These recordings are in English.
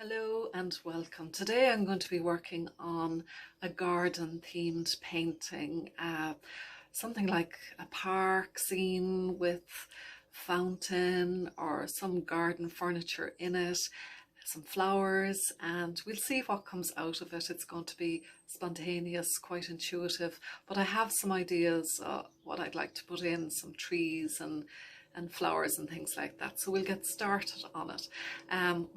Hello and welcome. Today I'm going to be working on a garden themed painting, something like a park scene with fountain or some garden furniture in it, some flowers, and we'll see what comes out of it. It's going to be spontaneous, quite intuitive, but I have some ideas what I'd like to put in, some trees and flowers and things like that. So we'll get started on it.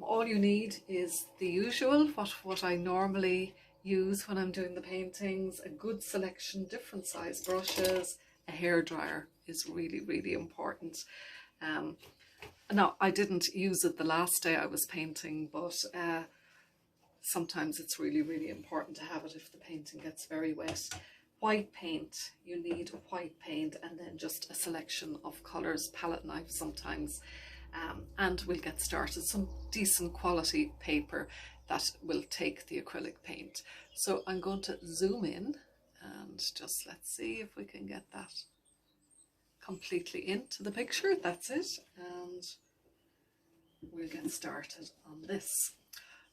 All you need is the usual, what I normally use when I'm doing the paintings, a good selection, different size brushes, a hairdryer is really important. Now, I didn't use it the last day I was painting, but sometimes it's really important to have it if the painting gets very wet. White paint, you need white paint, and then just a selection of colours, palette knife sometimes, and we'll get started. Some decent quality paper that will take the acrylic paint. So I'm going to zoom in and just let's see if we can get that completely into the picture. That's it, and we'll get started on this.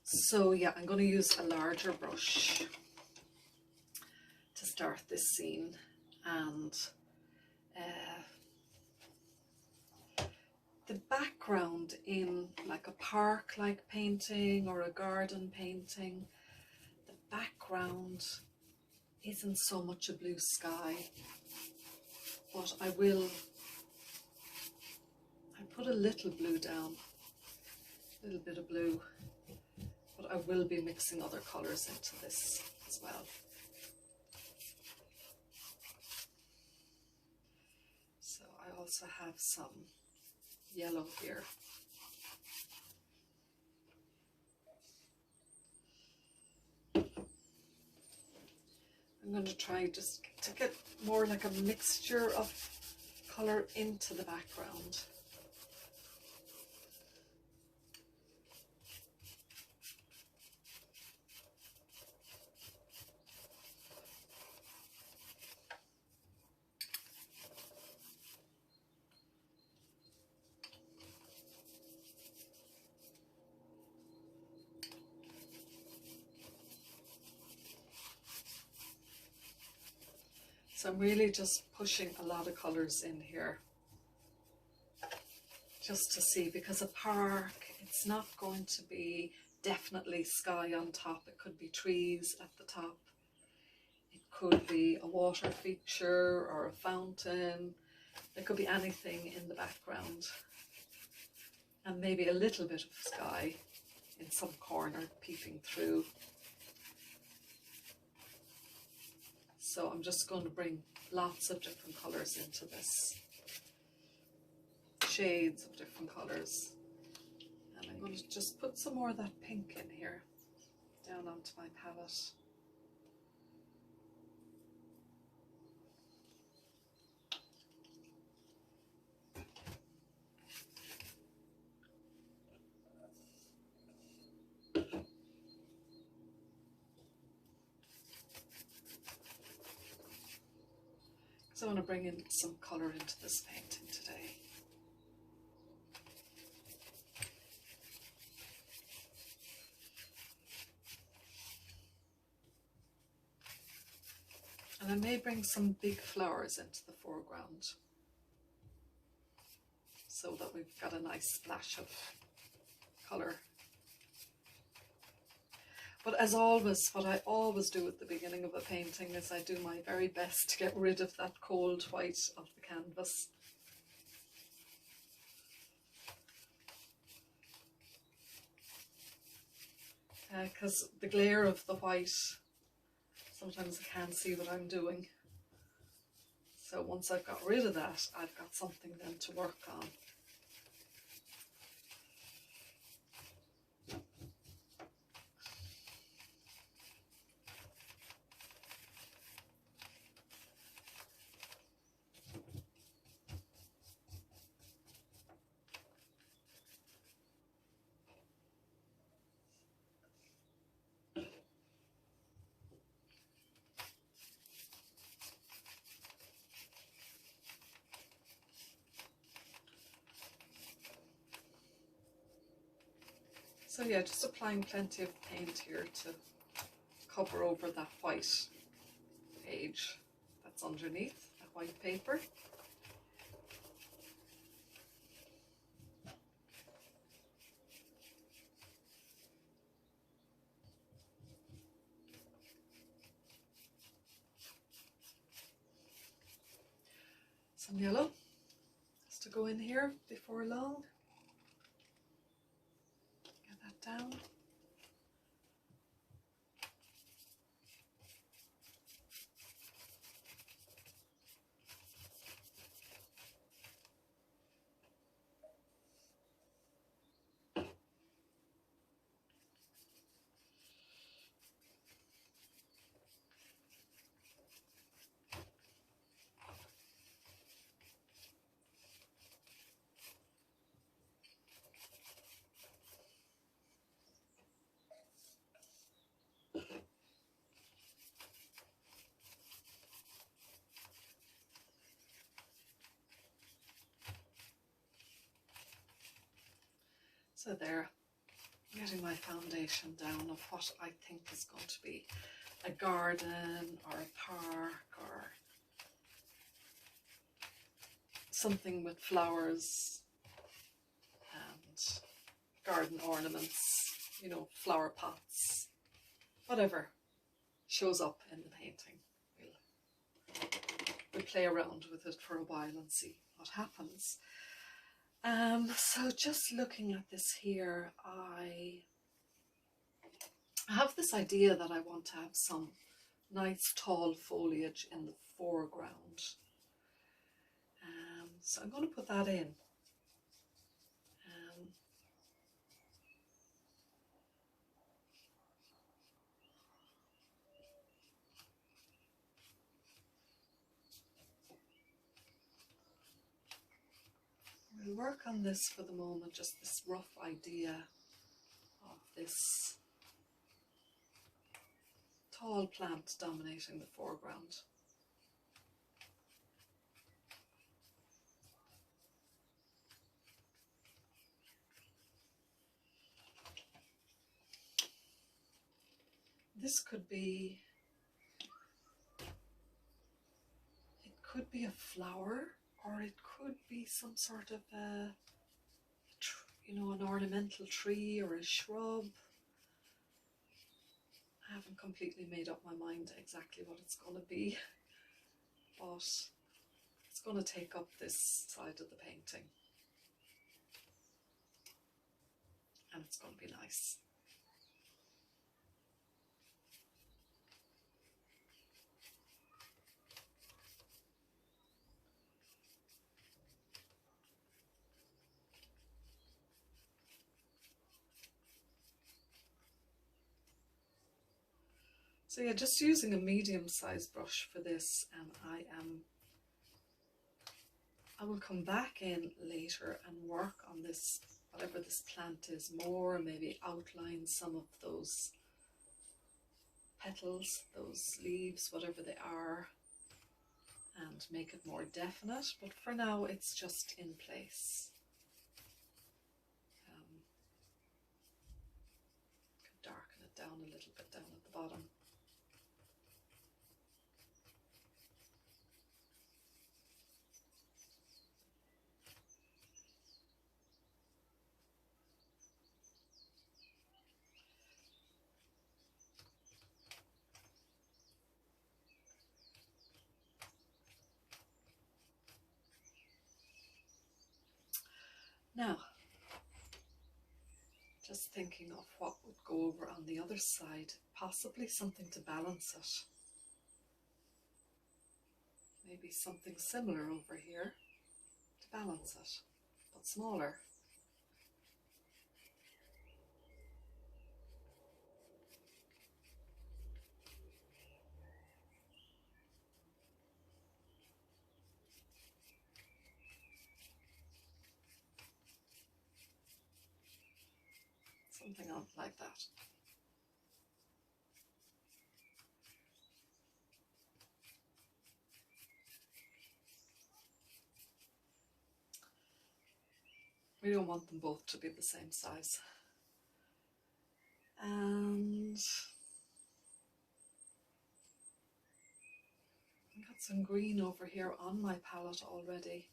So yeah, I'm going to use a larger brush to start this scene, and the background in like a park like painting or a garden painting, the background isn't so much a blue sky, but I put a little blue down, a little bit of blue, but I will be mixing other colours into this as well. I also have some yellow here. I'm going to try just to get more like a mixture of colour into the background. So I'm really just pushing a lot of colours in here, just to see, because a park, it's not going to be definitely sky on top. It could be trees at the top. It could be a water feature or a fountain. There could be anything in the background. And maybe a little bit of sky in some corner peeping through. So I'm just going to bring lots of different colours into this, shades of different colours, and I'm going to just put some more of that pink in here, down onto my palette. So I want to bring in some colour into this painting today. And I may bring some big flowers into the foreground, so that we've got a nice splash of colour. But as always, what I always do at the beginning of a painting is I do my very best to get rid of that cold white of the canvas. Because the glare of the white, sometimes I can't see what I'm doing. So once I've got rid of that, I've got something then to work on. So yeah, just applying plenty of paint here to cover over that white page that's underneath, that white paper. Some yellow has to go in here before long. Get that down. So there, I'm getting my foundation down of what I think is going to be a garden or a park or something with flowers and garden ornaments, you know, flower pots, whatever shows up in the painting. We'll play around with it for a while and see what happens. So just looking at this here, I have this idea that I want to have some nice tall foliage in the foreground. So I'm going to put that in. We'll work on this for the moment, just this rough idea of this tall plant dominating the foreground. This could be, it could be a flower, or it could be some sort of a, you know, an ornamental tree or a shrub. I haven't completely made up my mind exactly what it's going to be, but it's going to take up this side of the painting, and it's going to be nice. So yeah, just using a medium-sized brush for this, and I will come back in later and work on this, whatever this plant is, more, maybe outline some of those petals, those leaves, whatever they are, and make it more definite. But for now, it's just in place. Could darken it down a little bit down at the bottom. Now, just thinking of what would go over on the other side, possibly something to balance it. Maybe something similar over here to balance it, but smaller. Something like that. We don't want them both to be the same size. And I've got some green over here on my palette already.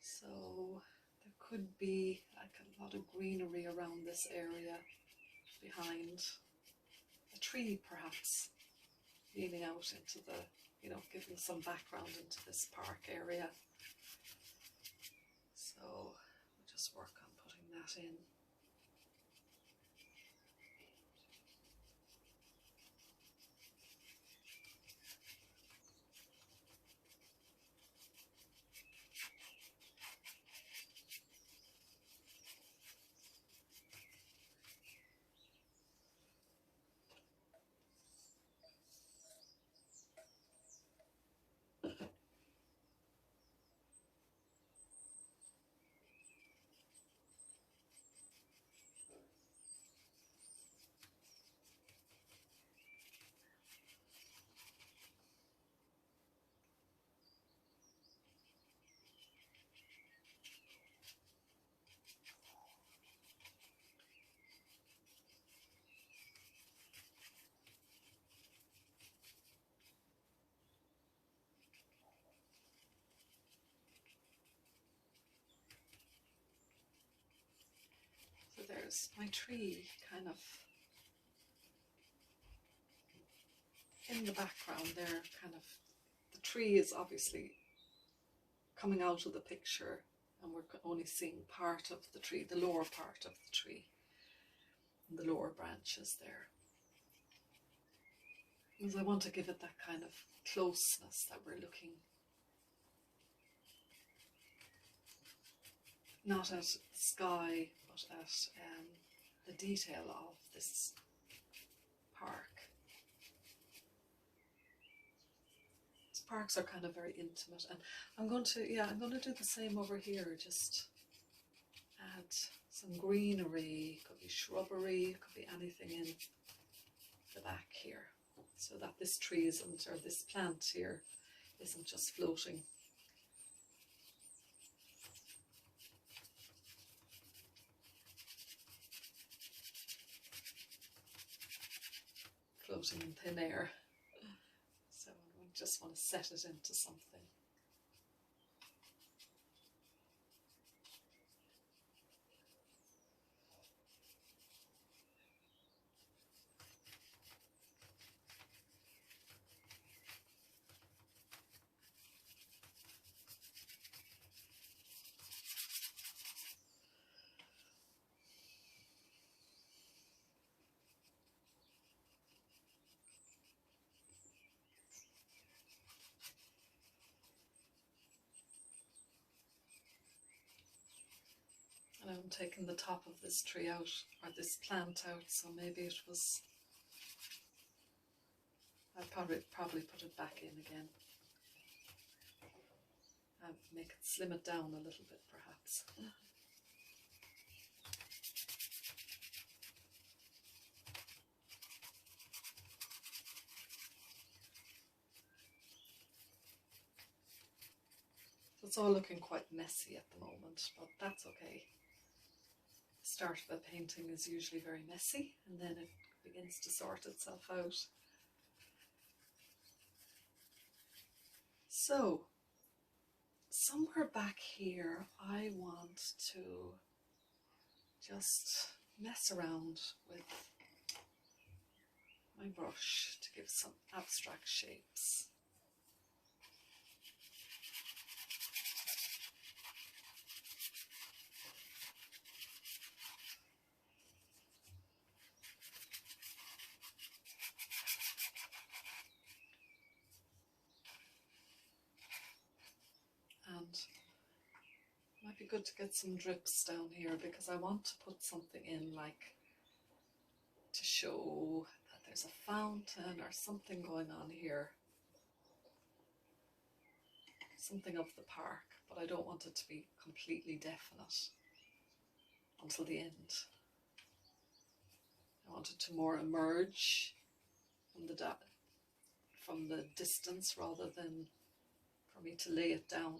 So there could be like a lot of greenery around this area behind a tree, perhaps, leaning out into the, you know, giving some background into this park area. So we'll just work on putting that in. So there's my tree kind of in the background there, kind of, the tree is obviously coming out of the picture and we're only seeing part of the tree, the lower part of the tree, and the lower branches there. Because I want to give it that kind of closeness that we're looking, not at the sky, but at the detail of this park. These parks are kind of very intimate, and I'm going to do the same over here. Just add some greenery, could be shrubbery, could be anything in the back here, so that this tree isn't, or this plant here isn't just floating. Floating in thin air. So we just want to set it into something. And I'm taking the top of this tree out, or this plant out, so maybe it was, I'll probably put it back in again. And make it, slim it down a little bit perhaps. So it's all looking quite messy at the moment, but that's okay. The start of a painting is usually very messy, and then it begins to sort itself out. So somewhere back here I want to just mess around with my brush to give some abstract shapes. And it might be good to get some drips down here, because I want to put something in, like to show that there's a fountain or something going on here. Something of the park, but I don't want it to be completely definite until the end. I want it to more emerge from the distance, rather than for me to lay it down.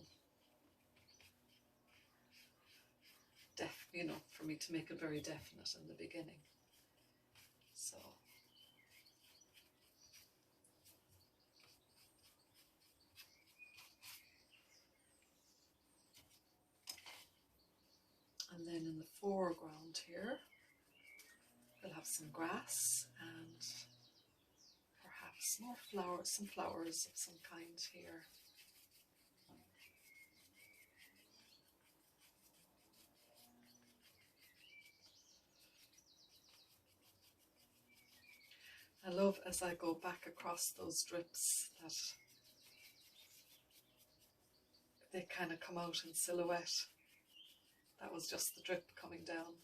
You know, for me to make it very definite in the beginning. So and then in the foreground here, we'll have some grass and perhaps more flowers, some flowers of some kind here. I love as I go back across those drips that they kind of come out in silhouette. That was just the drip coming down.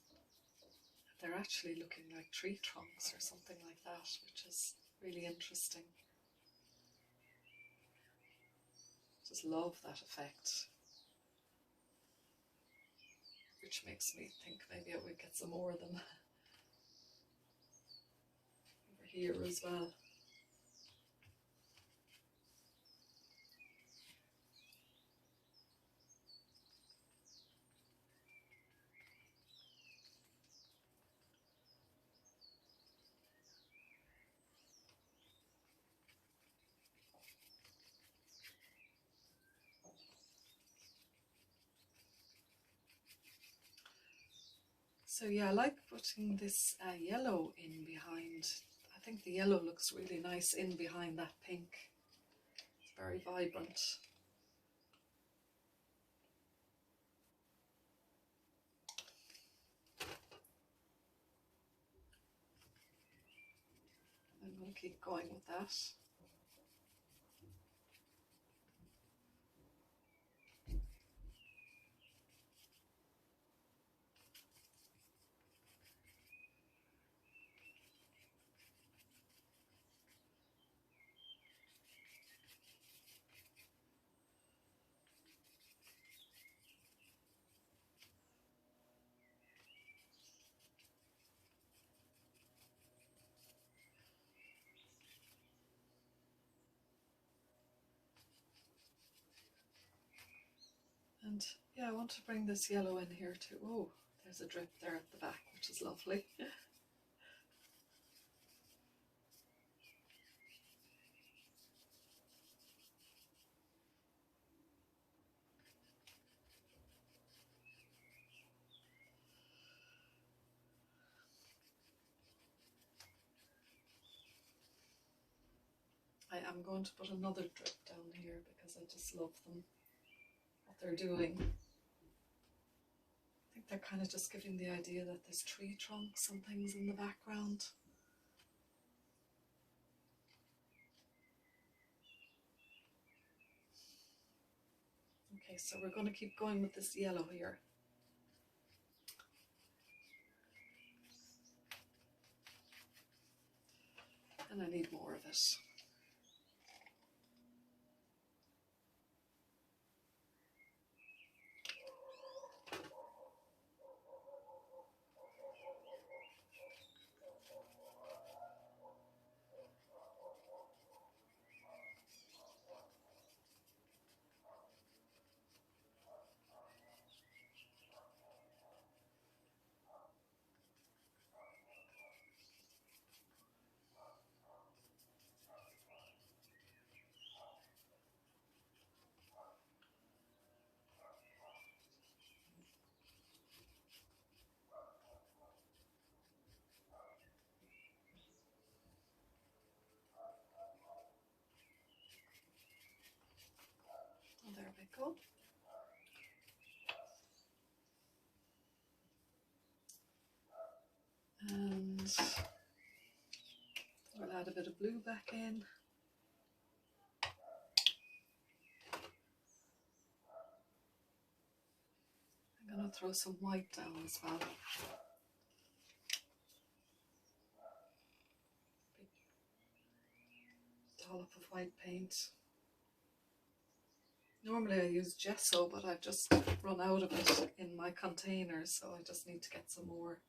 They're actually looking like tree trunks or something like that, which is really interesting. Just love that effect, which makes me think maybe I would get some more of them over here as well. So yeah, I like putting this yellow in behind. I think the yellow looks really nice in behind that pink. It's very vibrant. I'm going to keep going with that. And yeah, I want to bring this yellow in here too. Oh, there's a drip there at the back, which is lovely. I am going to put another drip down here because I just love them, what they're doing. I think they're kind of just giving the idea that there's tree trunks and things in the background. Okay, so we're going to keep going with this yellow here. And I need more of it. Oh, there we go. And we'll add a bit of blue back in. I'm going to throw some white down as well. Big dollop of white paint. Normally I use gesso, but I've just run out of it in my container, so I just need to get some more.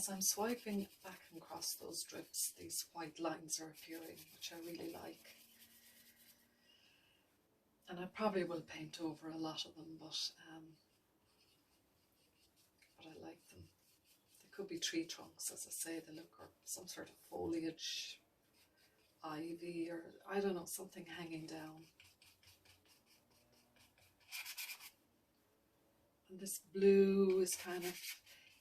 as I'm swiping back and across those drifts, these white lines are appearing, which I really like. And I probably will paint over a lot of them, but I like them. They could be tree trunks, as I say, they look, or some sort of foliage, ivy, or I don't know, something hanging down. And this blue is kind of,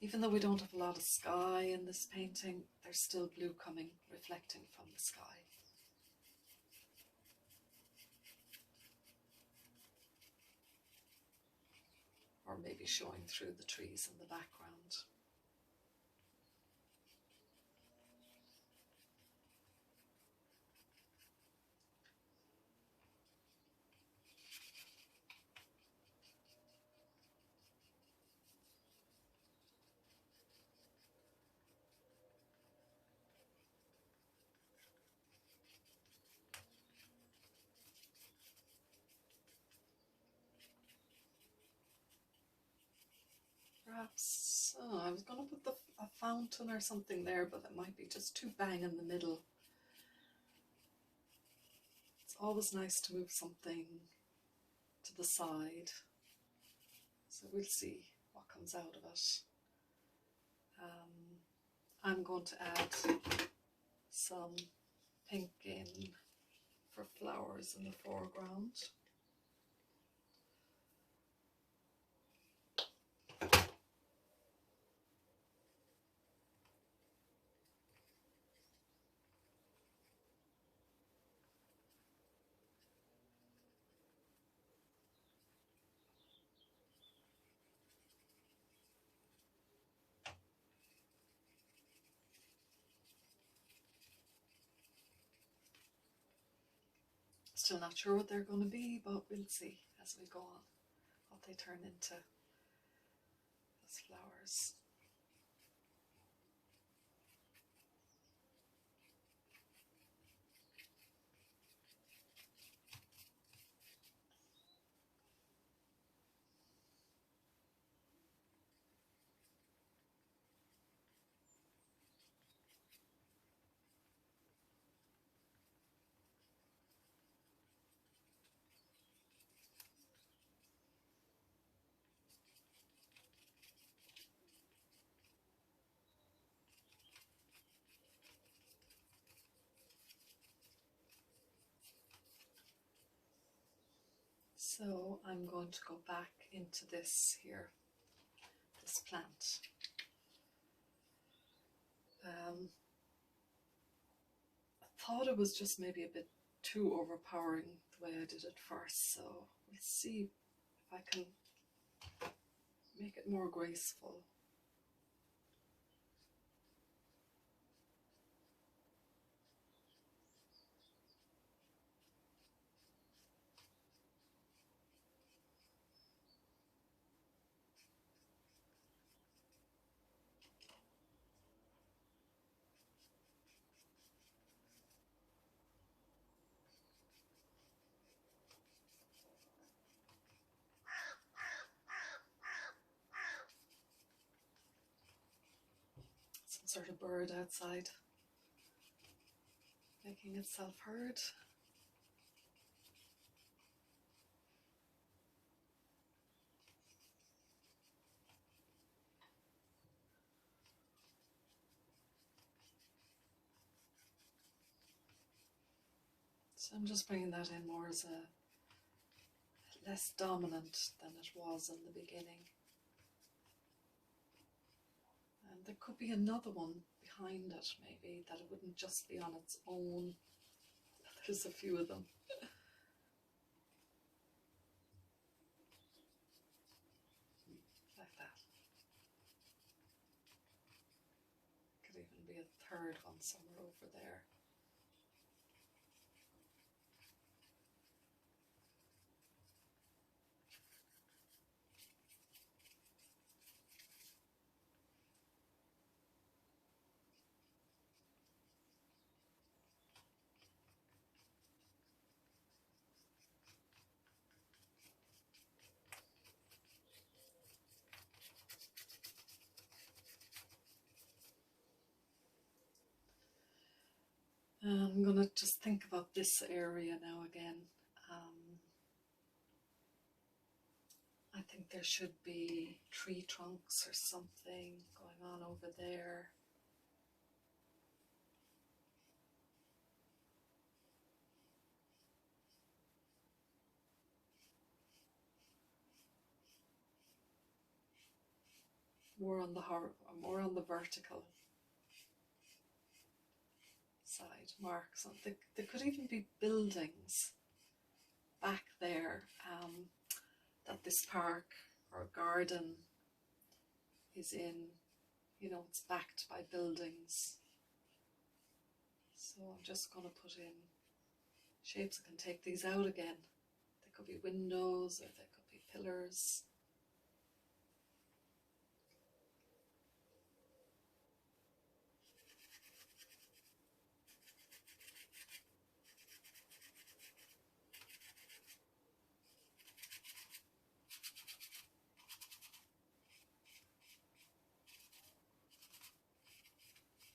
even though we don't have a lot of sky in this painting, there's still blue coming, reflecting from the sky. Or maybe showing through the trees in the background. Perhaps, oh, I was going to put a fountain or something there, but it might be just too bang in the middle. It's always nice to move something to the side. So we'll see what comes out of it. I'm going to add some pink in for flowers in the foreground. Still not sure what they're going to be, but we'll see as we go on what they turn into as flowers. So I'm going to go back into this here, this plant. I thought it was just maybe a bit too overpowering the way I did it first, so we'll see if I can make it more graceful. Some sort of bird outside, making itself heard. So I'm just bringing that in more as a less dominant than it was in the beginning. And there could be another one behind it, maybe, that it wouldn't just be on its own. There's a few of them. Like that. Could even be a third one somewhere over there. I'm going to just think about this area now again. I think there should be tree trunks or something going on over there. More on the vertical side marks. There could even be buildings back there that this park or garden is in. You know, it's backed by buildings. So I'm just going to put in shapes. I can take these out again. They could be windows or they could be pillars.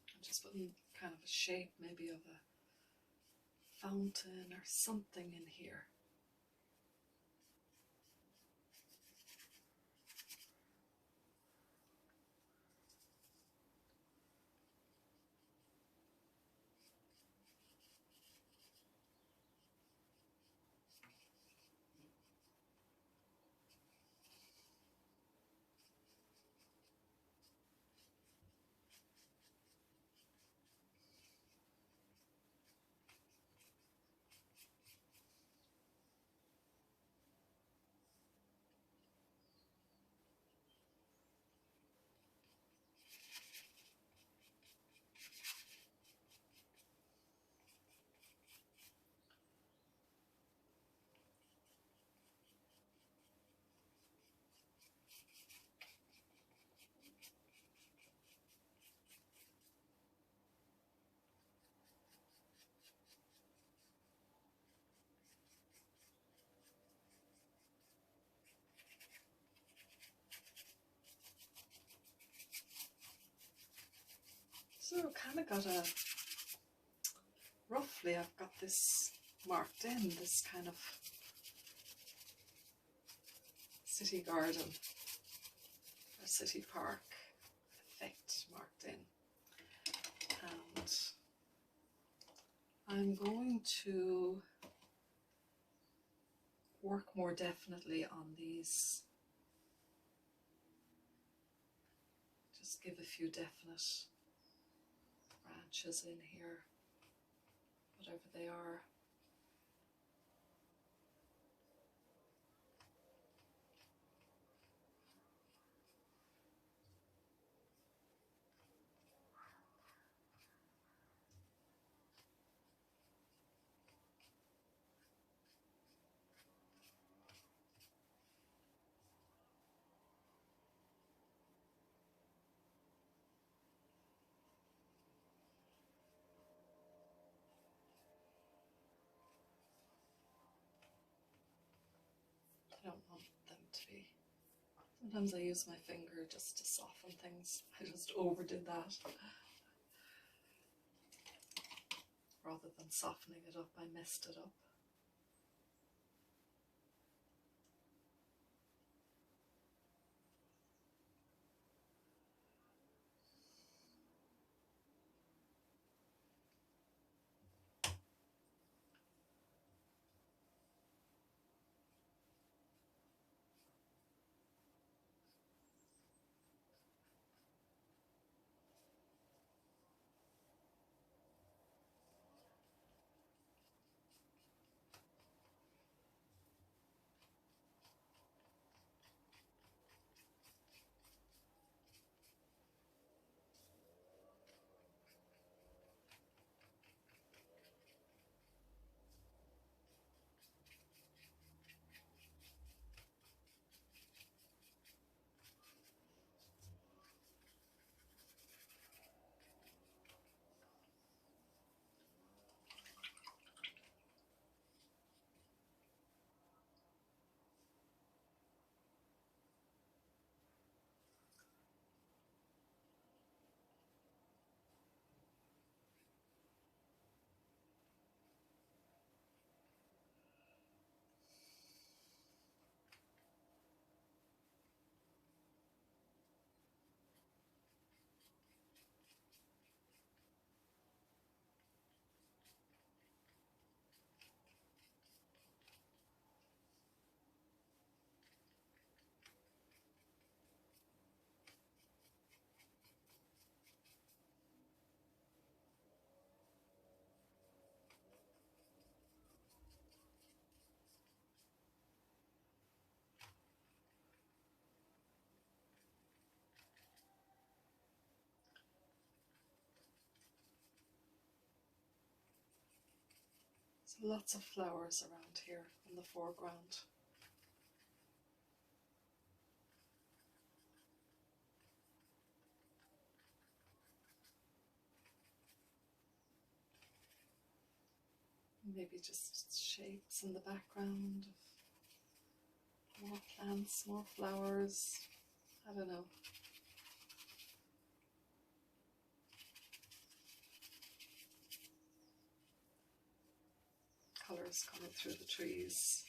I'm just putting kind of a shape maybe of a fountain or something in here. So kind of got roughly I've got this marked in, this kind of city garden or city park effect marked in. And I'm going to work more definitely on these. Just give a few definite branches in here, whatever they are. I don't want them to be. Sometimes I use my finger just to soften things. I just overdid that. Rather than softening it up, I messed it up. Lots of flowers around here in the foreground. Maybe just shapes in the background, more plants, more flowers, I don't know. Colours coming through the trees.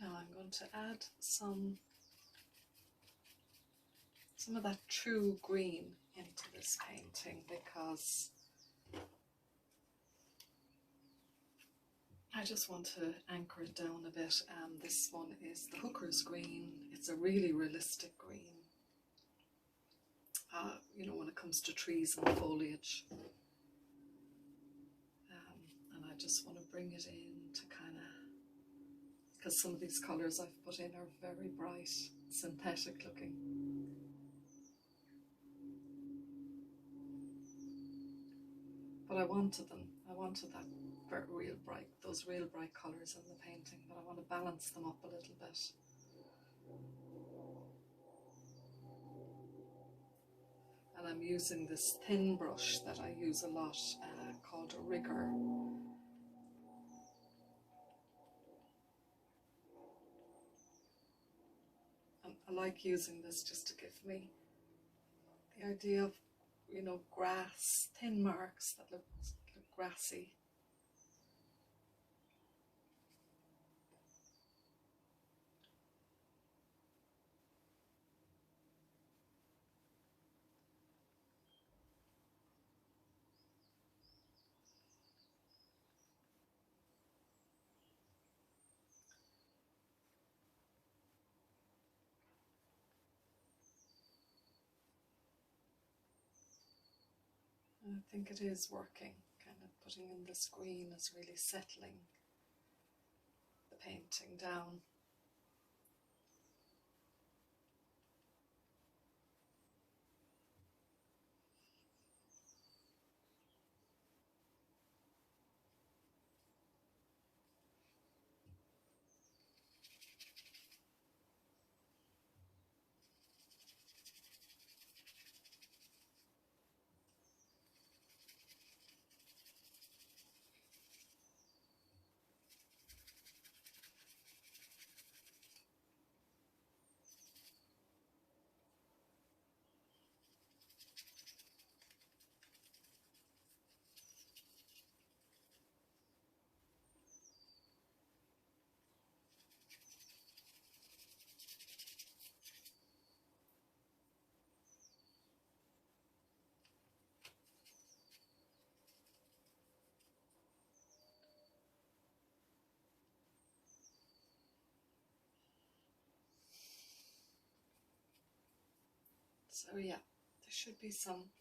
Now I'm going to add some of that true green into this painting, because I just want to anchor it down a bit. This one is the hooker's green. It's a really realistic green, you know, when it comes to trees and foliage. And I just want to bring it in to kind of, because some of these colours I've put in are very bright, synthetic looking. But I wanted them. I wanted that real bright, those real bright colours in the painting, but I want to balance them up a little bit. And I'm using this thin brush that I use a lot, called a rigger. And I like using this just to give me the idea of, you know, grass, thin marks that look grassy. And I think it is working. Kind of putting in this green is really settling the painting down. So yeah, there should be some,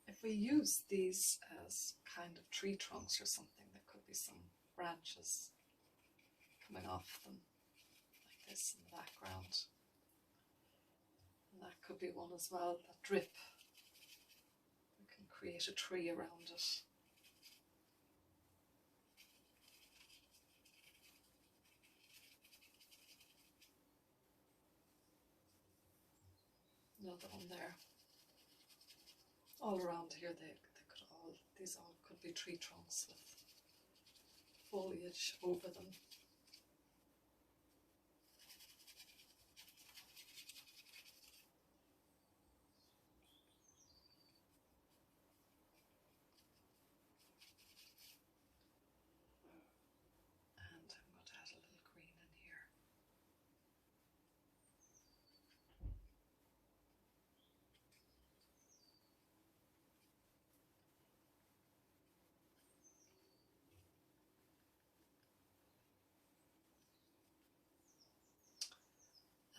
if we use these as kind of tree trunks or something, there could be some branches coming off them like this in the background. And that could be one as well, that drip. We can create a tree around it. Another one there. All around here, these all could be tree trunks with foliage over them. And I'm going to add a little green in here.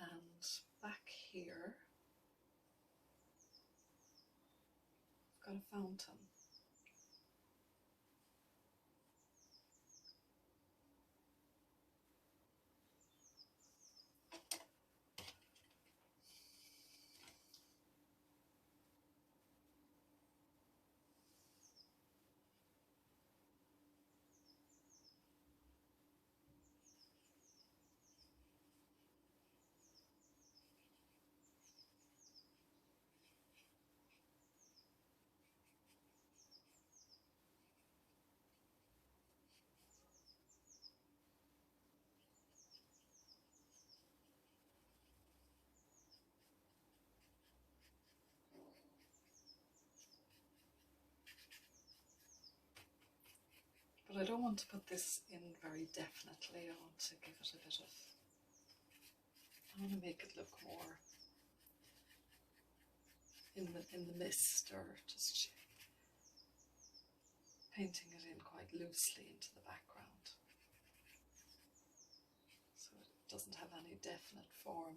And back here, I've got a fountain. But I don't want to put this in very definitely. I want to give it a bit of, I want to make it look more in the mist, or just painting it in quite loosely into the background, so it doesn't have any definite form.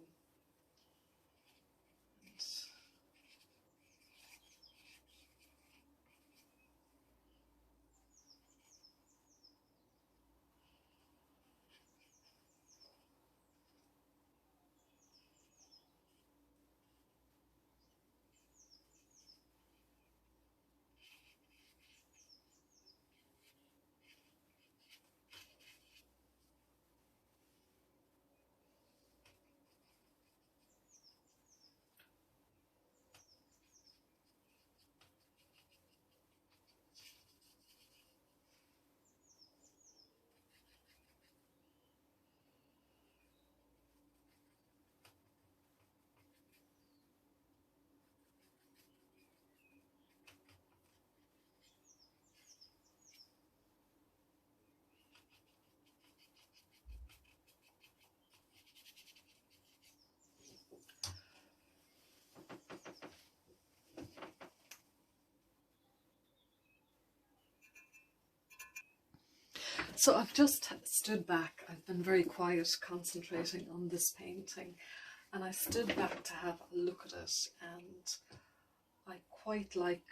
And so I've just stood back. I've been very quiet, concentrating on this painting, and I stood back to have a look at it, and I quite like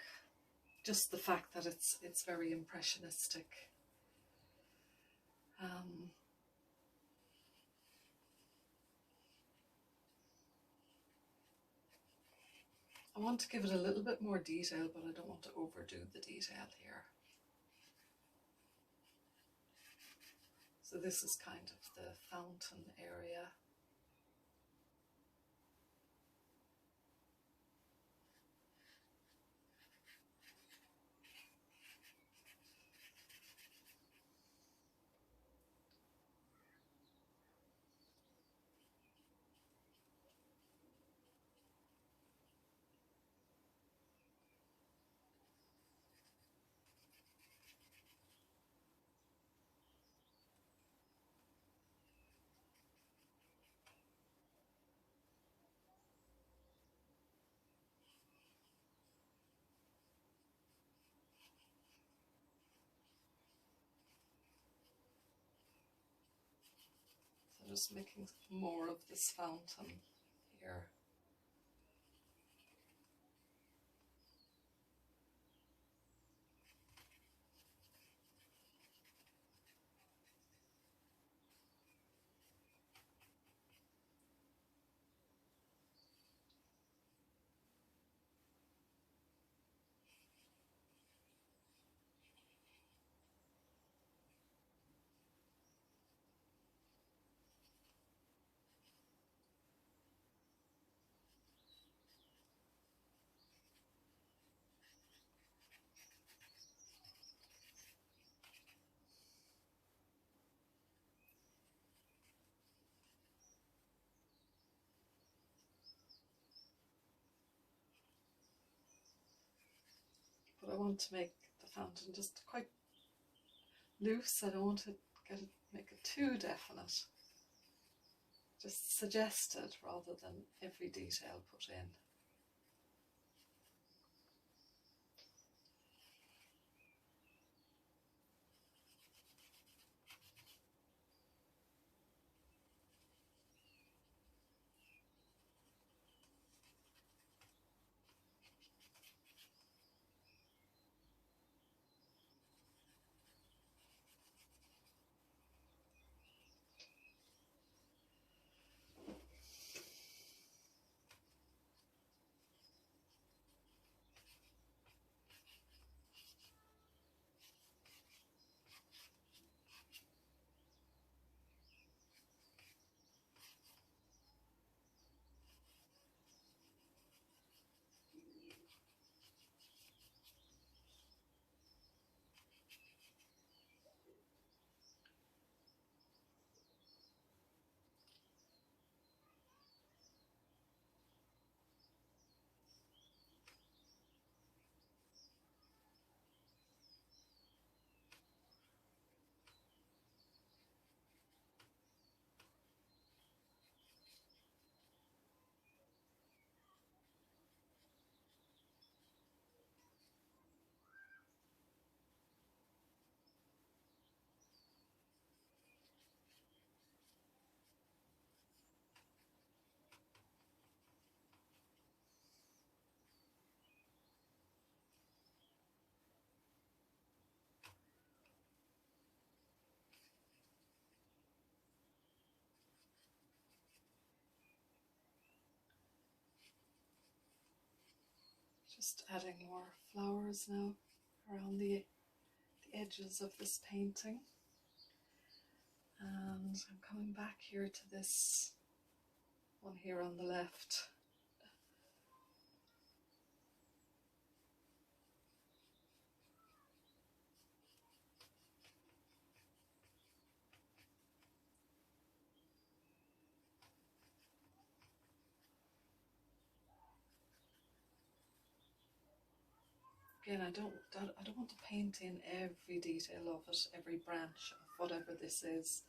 just the fact that it's very impressionistic. I want to give it a little bit more detail, but I don't want to overdo the detail here. So this is kind of the fountain area. So just making more of this fountain here. I want to make the fountain just quite loose. I don't want to make it too definite. Just suggested rather than every detail put in. Just adding more flowers now around the edges of this painting. And I'm coming back here to this one here on the left. Again, I don't want to paint in every detail of it, every branch of whatever this is,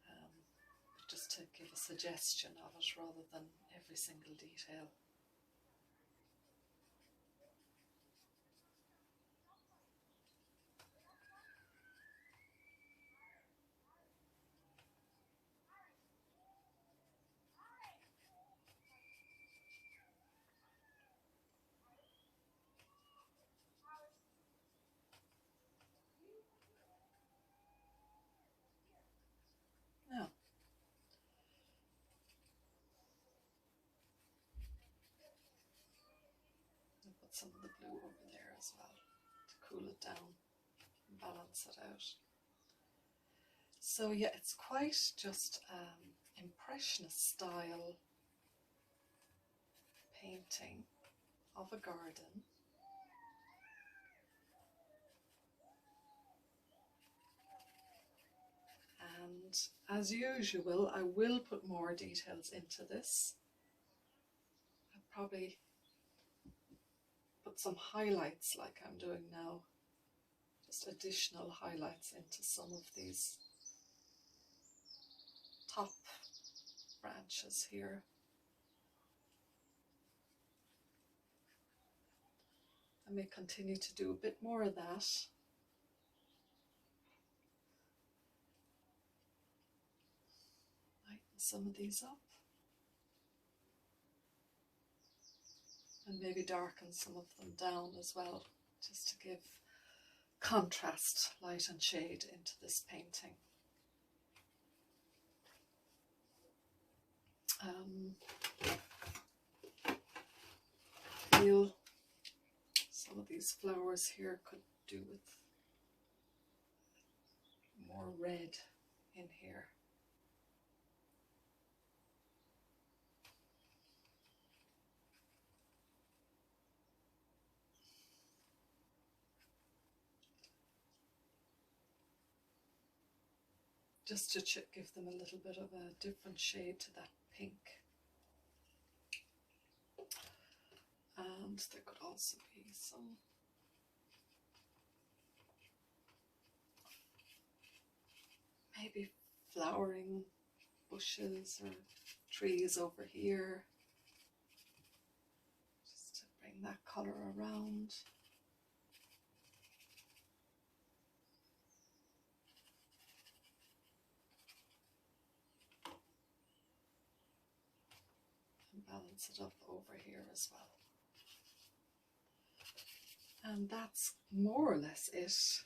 but just to give a suggestion of it rather than every single detail. Now, I'll put some of the blue over there as well to cool it down and balance it out. So yeah, it's quite just impressionist style painting of a garden. And as usual, I will put more details into this. I'll probably put some highlights like I'm doing now, just additional highlights into some of these top branches here. I may continue to do a bit more of that. Lighten some of these up. And maybe darken some of them down as well, just to give contrast, light and shade into this painting. I feel some of these flowers here could do with more red in here. Just to give them a little bit of a different shade to that pink. And there could also be some maybe flowering bushes or trees over here, just to bring that colour around. And balance it up over here as well. And that's more or less it.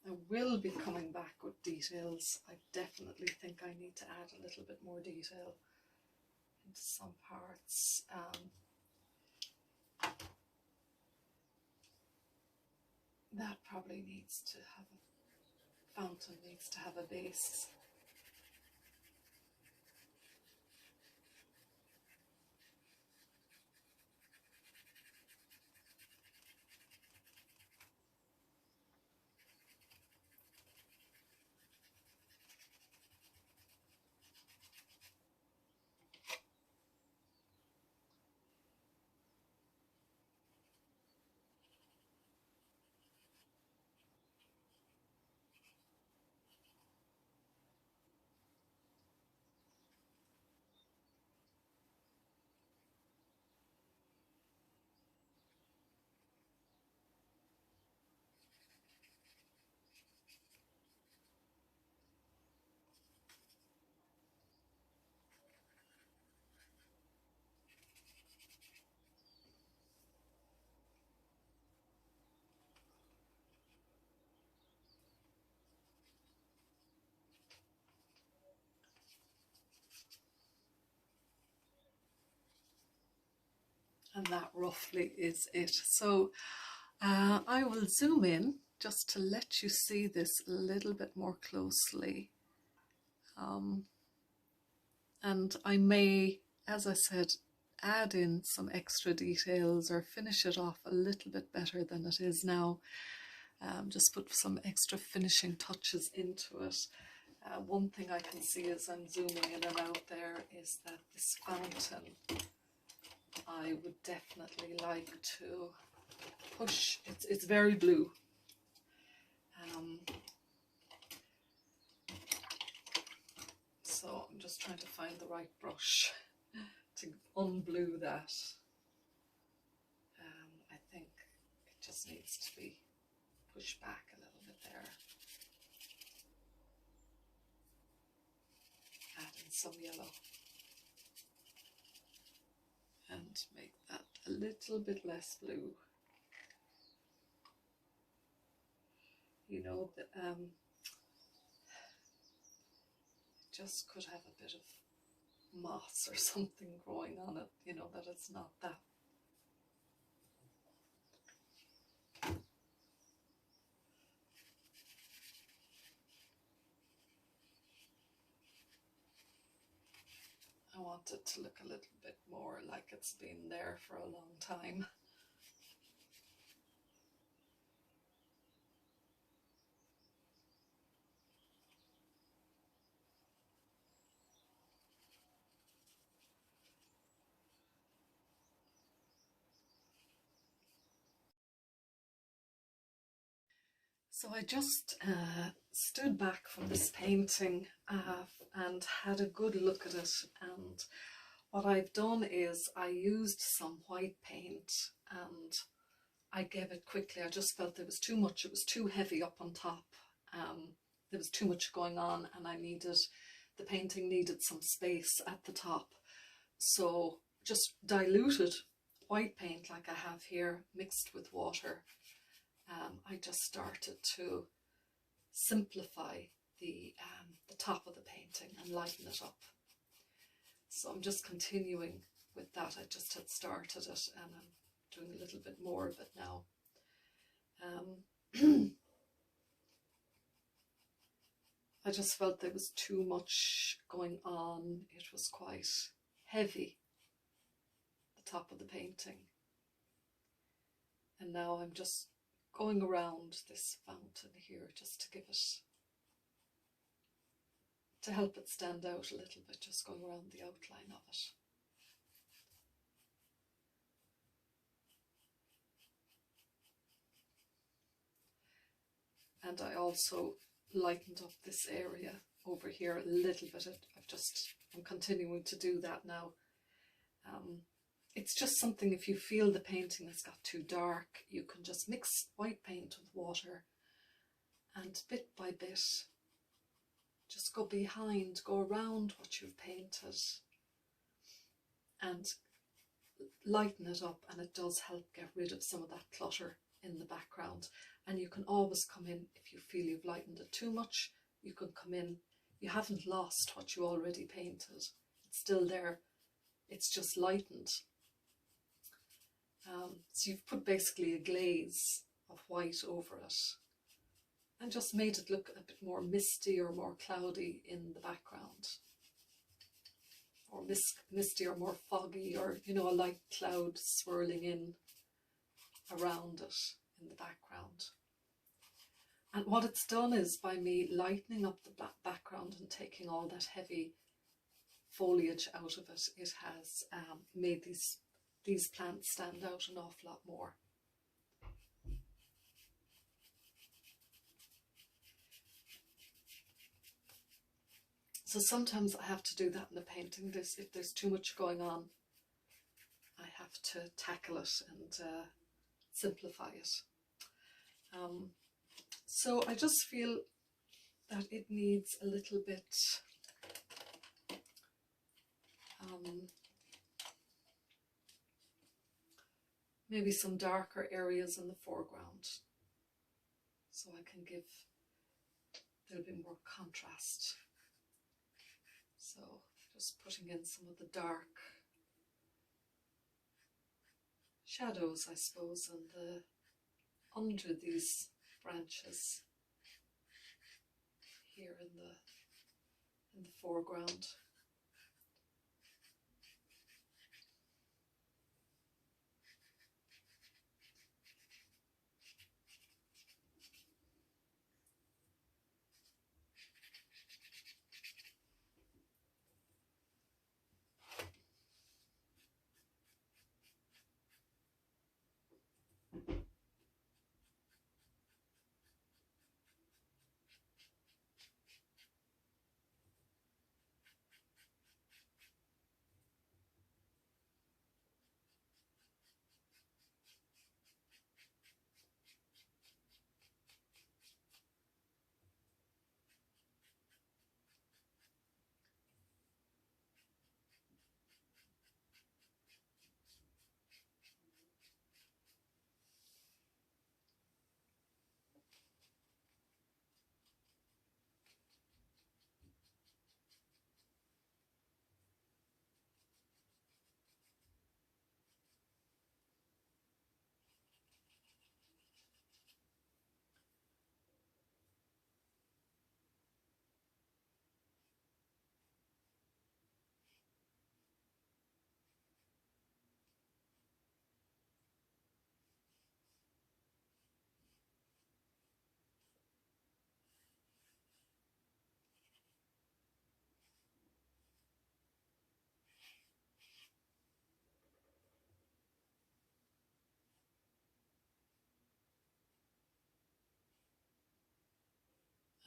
I will be coming back with details. I definitely think I need to add a little bit more detail into some parts. That probably needs to have a fountain, needs to have a base. And that roughly is it. So I will zoom in just to let you see this a little bit more closely. And I may, as I said, add in some extra details or finish it off a little bit better than it is now. Just put some extra finishing touches into it. One thing I can see as I'm zooming in and out there is that this fountain, I would definitely like to push. It's very blue. So I'm just trying to find the right brush to unblue that. I think it just needs to be pushed back a little bit there. Add in some yellow. And make that a little bit less blue. You know, just could have a bit of moss or something growing on it, you know, that it's not that. I want it to look a little bit more like it's been there for a long time. So I just stood back from this painting and had a good look at it, and what I've done is I used some white paint and I gave it quickly. I just felt there was too much, it was too heavy up on top. There was too much going on and the painting needed some space at the top. So just diluted white paint like I have here, mixed with water. I just started to simplify the top of the painting and lighten it up. So I'm just continuing with that. I just had started it and I'm doing a little bit more of it now. I just felt there was too much going on. It was quite heavy, the top of the painting. And now I'm just going around this fountain here just to give it, to help it stand out a little bit, just going around the outline of it. And I also lightened up this area over here a little bit. I'm continuing to do that now. It's just something, if you feel the painting has got too dark, you can just mix white paint with water and bit by bit just go behind, go around what you've painted and lighten it up, and it does help get rid of some of that clutter in the background. And you can always come in if you feel you've lightened it too much. You can come in, you haven't lost what you already painted, it's still there, it's just lightened. So you've put basically a glaze of white over it and just made it look a bit more misty or more cloudy in the background, or misty or more foggy, or a light cloud swirling in around it in the background. And what it's done is, by me lightening up the background and taking all that heavy foliage out of it, it has made these plants stand out an awful lot more. So sometimes I have to do that in the painting. If there's too much going on, I have to tackle it and simplify it. So I just feel that it needs a little bit maybe some darker areas in the foreground, so I can give a little bit more contrast. So just putting in some of the dark shadows, I suppose, and under these branches here in the foreground.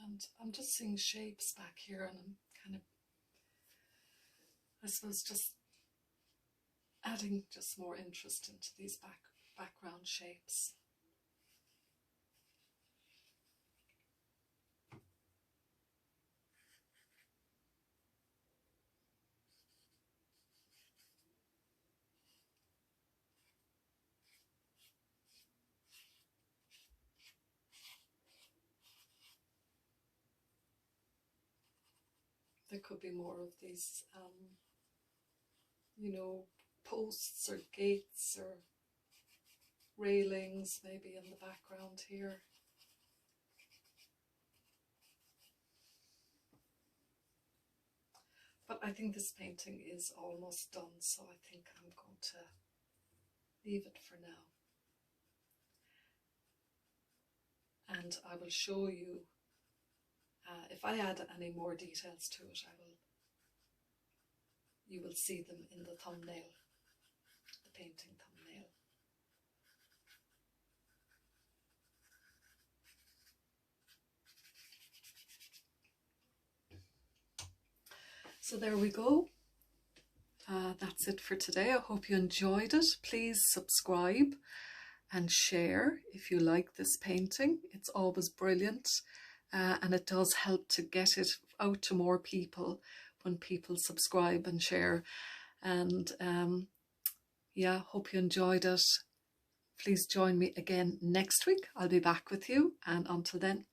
And I'm just seeing shapes back here, and I'm kind of, I suppose, just adding just more interest into these background shapes. There could be more of these, posts or gates or railings maybe in the background here. But I think this painting is almost done, so I think I'm going to leave it for now. And I will show you, if I add any more details to it, you will see them in the thumbnail, the painting thumbnail. So there we go. That's it for today. I hope you enjoyed it. Please subscribe and share if you like this painting. It's always brilliant, and it does help to get it out to more people when people subscribe and share. And yeah, hope you enjoyed it. Please join me again next week. I'll be back with you, and until then,